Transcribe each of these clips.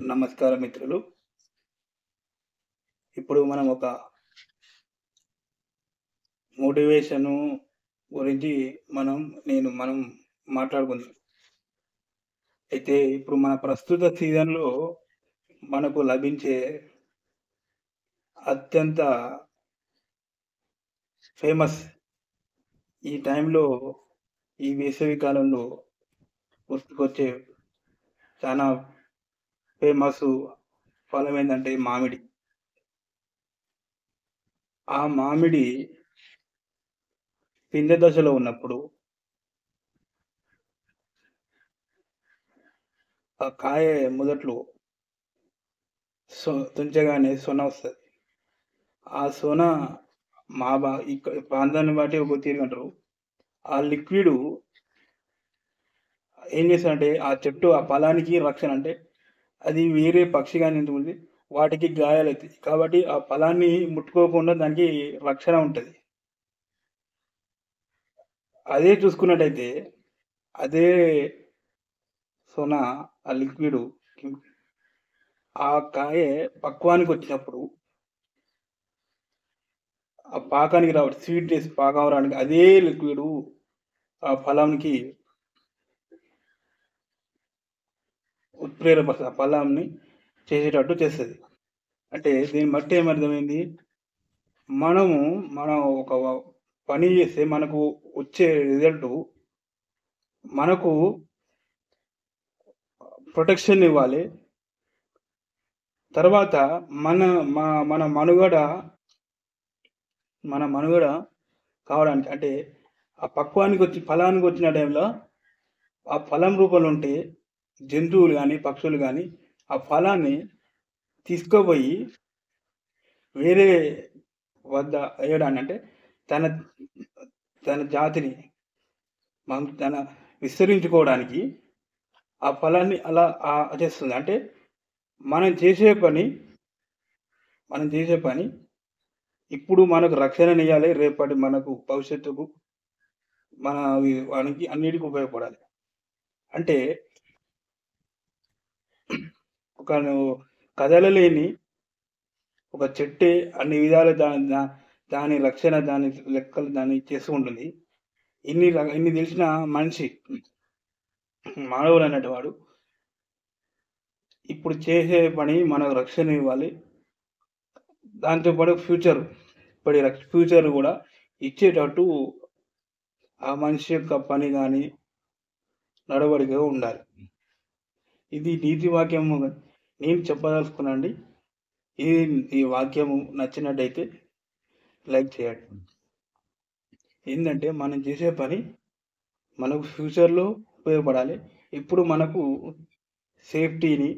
నమస్కారం మిత్రులు. ఇప్పుడు మనం ఒక మోటివేషను గురించి మనం మాట్లాడుకుందాం. అయితే ఇప్పుడు మన ప్రస్తుత సీజన్‌లో మనకు లభించే అత్యంత ఫేమస్ ఈ టైంలో ఈ వేసవి కాలంలో గుర్తుకొచ్చే చానా ఫేమసు ఫలం ఏందంటే మామిడి. ఆ మామిడి పిందె దశలో ఉన్నప్పుడు ఆ కాయ మొదట్లో తుంచగానే సొన వస్తది. ఆ సొన ఇక్కడ ప్రాంతాన్ని బట్టి ఒక తీరుగంటారు. ఆ లిక్విడు ఏం చేస్తదంటే ఆ చెట్టు ఆ ఫలానికి రక్షణ అంటే అది వేరే పక్షి గాని ఉంటుంది. వాటికి గాయాలైతాయి. కాబట్టి ఆ ఫలాన్ని ముట్టుకోకుండా దానికి రక్షణ ఉంటది. అదే చూసుకున్నట్టయితే అదే సొన ఆ లిక్విడు ఆ కాయ పక్వానికొచ్చినప్పుడు ఆ పాకానికి రావడం స్వీట్‌నెస్ పాకం రావడానికి అదే లిక్విడు ఆ ఫలంకి ఉత్ప్రేరపరుస్తది. ఆ ఫలాన్ని చేసేటట్టు చేస్తది. అంటే దీన్ని బట్టి ఏమర్థమైంది? మనము మనం ఒక పని చేస్తే మనకు వచ్చే రిజల్టు మనకు ప్రొటెక్షన్ ఇవ్వాలి. తర్వాత మన మన మనుగడ కావడానికి అంటే ఆ ఫలానికొచ్చిన టైంలో ఆ ఫలం రూపంలో ఉంటే జంతువులు గాని, పక్షులు గాని ఆ ఫలాన్ని తీసుకుపోయి వేరే వద్ద వేయడాన్ని అంటే తన తన జాతిని తన విస్తరించుకోవడానికి ఆ ఫలాన్ని అలా చేస్తుంది. అంటే మనం చేసే పని మనం చేసే పని ఇప్పుడు మనకు రక్షణనియ్యాలి. రేపటి మనకు భవిష్యత్తుకు వానికి అన్నిటికి ఉపయోగపడాలి. అంటే నువ్వు కదలలేని ఒక చెట్టే అన్ని విధాలు దాని రక్షణ దాని లెక్కలు దాన్ని చేస్తూ ఉంటుంది. ఇన్ని తెలిసిన మనిషి మానవుడు అనేటివాడు ఇప్పుడు చేసే పని మనకు రక్షణ ఇవ్వాలి. దాంతో పాటు ఫ్యూచర్ కూడా ఇచ్చేటట్టు ఆ మనిషి యొక్క పని గాని, నడవడిక ఉండాలి. ఇది నీతి వాక్యము నేను చెప్పదలుచుకున్నానండి. ఈ వాక్యము నచ్చినట్టయితే లైక్ చేయండి. ఏందంటే మనం చేసే పని మనకు ఫ్యూచర్‌లో ఉపయోగపడాలి. ఇప్పుడు మనకు సేఫ్టీని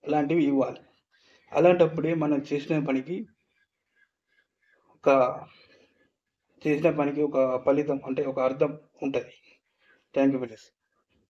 ఇలాంటివి ఇవ్వాలి. అలాంటప్పుడే మనం ఒక చేసిన పనికి ఒక ఫలితం అంటే ఒక అర్థం ఉంటది. Thank you for this.